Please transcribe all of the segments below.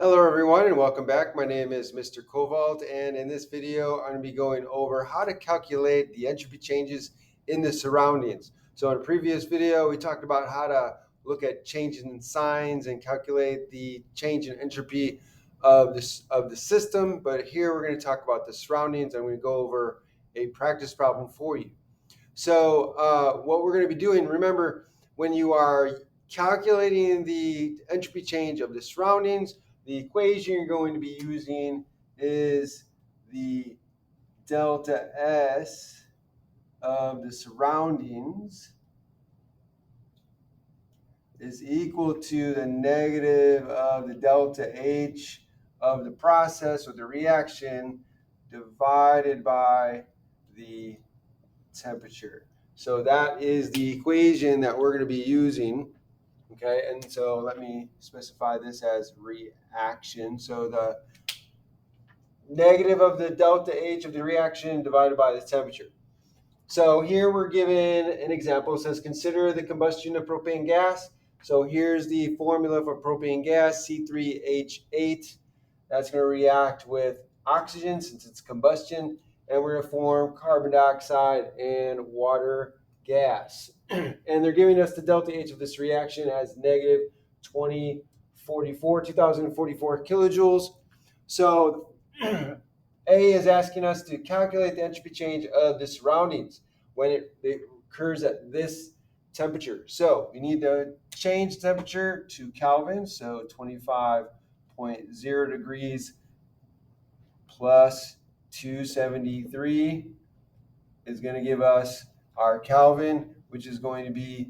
Hello everyone and welcome back. My name is Mr. Kovalt, and in this video I'm going to be going over how to calculate the entropy changes in the surroundings. So in a previous video we talked about how to look at changes in signs and calculate the change in entropy of the system, but here we're going to talk about the surroundings. I'm going to go over a practice problem for you. So what we're going to be doing, remember, when you are calculating the entropy change of the surroundings, the equation you're going to be using is the delta S of the surroundings is equal to the negative of the delta H of the process or the reaction divided by the temperature. So that is the equation that we're going to be using. Okay, and so let me specify this as reaction. So the negative of the delta H of the reaction divided by the temperature. So here we're given an example. It says consider the combustion of propane gas. So here's the formula for propane gas, C3H8. That's going to react with oxygen since it's combustion, and we're going to form carbon dioxide and water gas. And they're giving us the delta H of this reaction as negative 2044 kilojoules. So A is asking us to calculate the entropy change of the surroundings when it occurs at this temperature. So we need to change temperature to Kelvin, so 25.0 degrees plus 273 is going to give us our Kelvin, which is going to be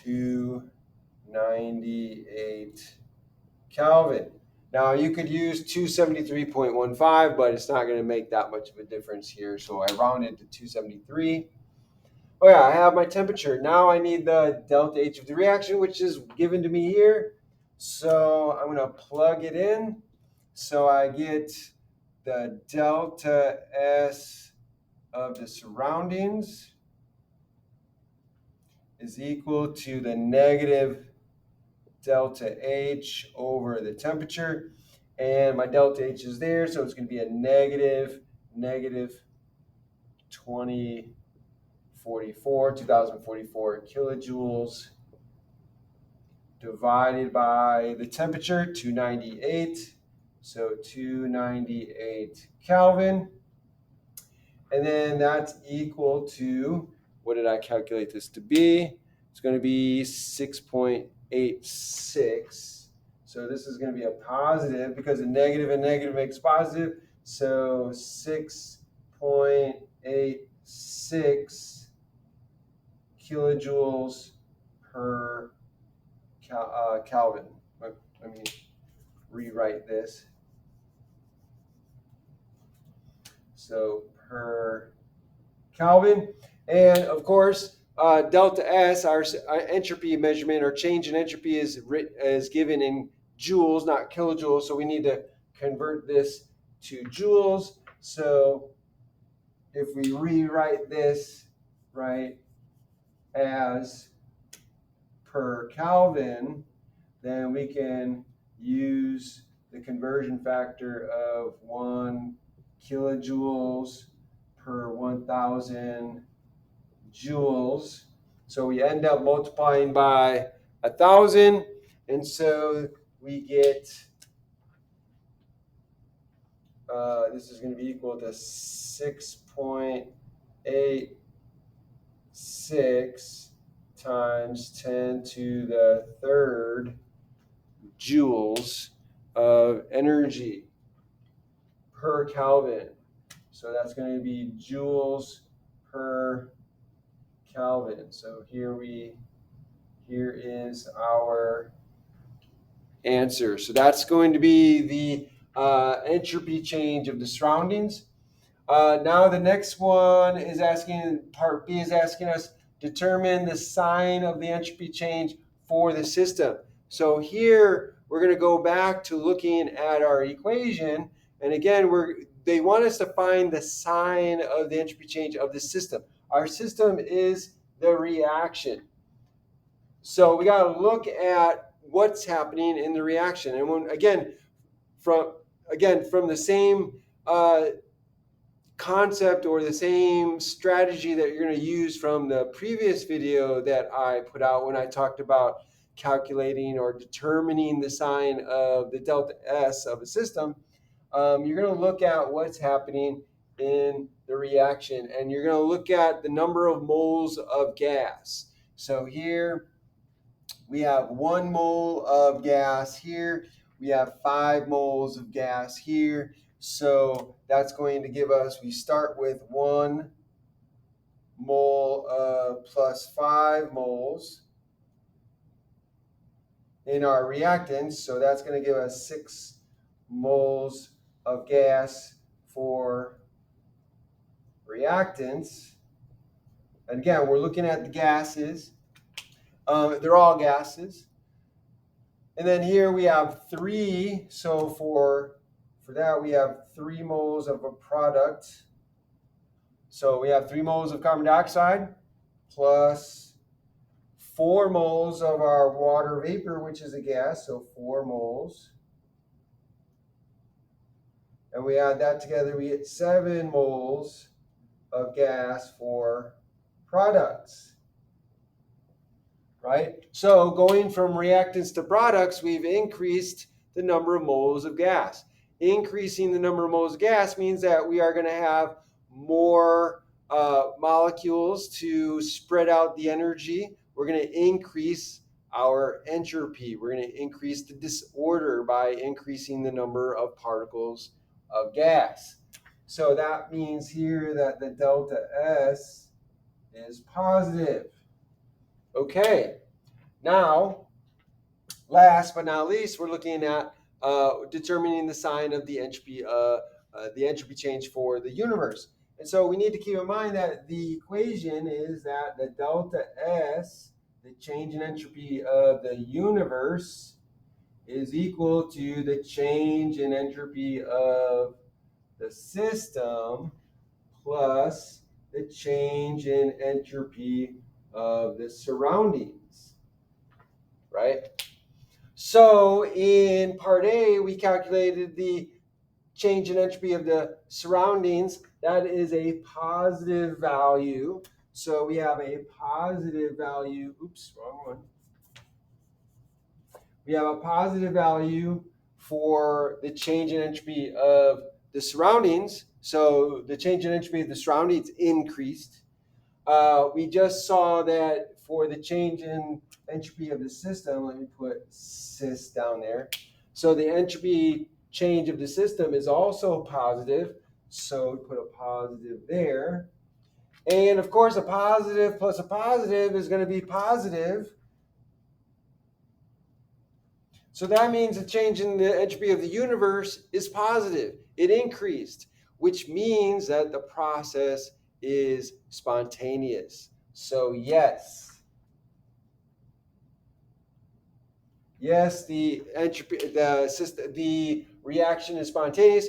298 Kelvin. Now you could use 273.15, but it's not going to make that much of a difference here. So I rounded to 273. Oh yeah, I have my temperature. Now I need the delta H of the reaction, which is given to me here. So I'm going to plug it in. So I get the delta S of the surroundings is equal to the negative delta H over the temperature, and my delta H is there, so it's going to be a negative 2044 kilojoules divided by the temperature, 298, so 298 Kelvin, and then that's equal to, what did I calculate this to be? It's going to be 6.86. So this is going to be a positive because a negative and negative makes positive. So 6.86 kilojoules per Kelvin. Let me rewrite this. So per Kelvin. And of course, delta S, our entropy measurement or change in entropy is given in joules, not kilojoules. So we need to convert this to joules. So if we rewrite this right as per Kelvin, then we can use the conversion factor of 1 kilojoules per 1,000 joules. So we end up multiplying by 1,000, and so we get this is going to be equal to 6.86 times 10 to the third joules of energy per Kelvin. So that's going to be joules per Kelvin. So here is our answer. So that's going to be the entropy change of the surroundings. Now the next one is asking, part B is asking us determine the sign of the entropy change for the system. So here we're going to go back to looking at our equation, and again they want us to find the sign of the entropy change of the system. Our system is the reaction. So we got to look at what's happening in the reaction. And again, from the same concept or the same strategy that you're going to use from the previous video that I put out when I talked about calculating or determining the sign of the delta S of a system. You're going to look at what's happening in the reaction, and you're going to look at the number of moles of gas. So here we have 1 mole of gas here. We have 5 moles of gas here. So that's going to give us, we start with 1 mole plus 5 moles in our reactants. So that's going to give us 6 moles of gas for reactants. And again, we're looking at the gases. They're all gases. And then here we have 3. So for that, we have 3 moles of a product. So we have 3 moles of carbon dioxide plus 4 moles of our water vapor, which is a gas. So 4 moles. And we add that together, we get 7 moles of gas for products. Right? So going from reactants to products, we've increased the number of moles of gas. Increasing the number of moles of gas means that we are going to have more molecules to spread out the energy. We're going to increase our entropy. We're going to increase the disorder by increasing the number of particles of gas. So that means here that the delta S is positive. Okay, now, last but not least, we're looking at determining the sign of the entropy change for the universe. And so we need to keep in mind that the equation is that the delta S, the change in entropy of the universe, is equal to the change in entropy of the system plus the change in entropy of the surroundings, right? So in part A, we calculated the change in entropy of the surroundings. That is a positive value. So we have a positive value. Oops, wrong one. We have a positive value for the change in entropy of the surroundings. So the change in entropy of the surroundings increased. We just saw that for the change in entropy of the system, let me put sys down there. So the entropy change of the system is also positive. So we put a positive there. And of course, a positive plus a positive is going to be positive. So that means the change in the entropy of the universe is positive. It increased, which means that the process is spontaneous. So yes, the entropy, the reaction is spontaneous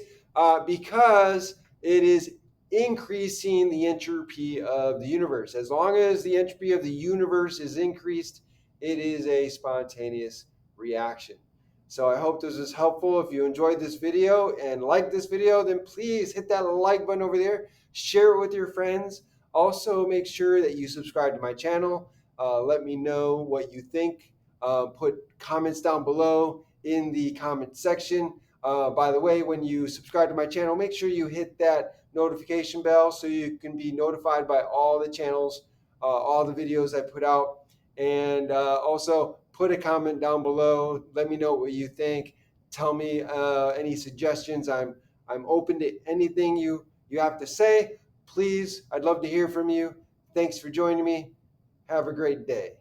because it is increasing the entropy of the universe. As long as the entropy of the universe is increased, it is a spontaneous reaction. So I hope this is helpful. If you enjoyed this video and liked this video, then please hit that like button over there. Share it with your friends. Also, make sure that you subscribe to my channel. Let me know what you think. Put comments down below in the comment section. By the way, when you subscribe to my channel, make sure you hit that notification bell so you can be notified by all the channels, all the videos I put out. And also put a comment down below. Let me know what you think. Tell me any suggestions. I'm open to anything you have to say. Please, I'd love to hear from you. Thanks for joining me. Have a great day.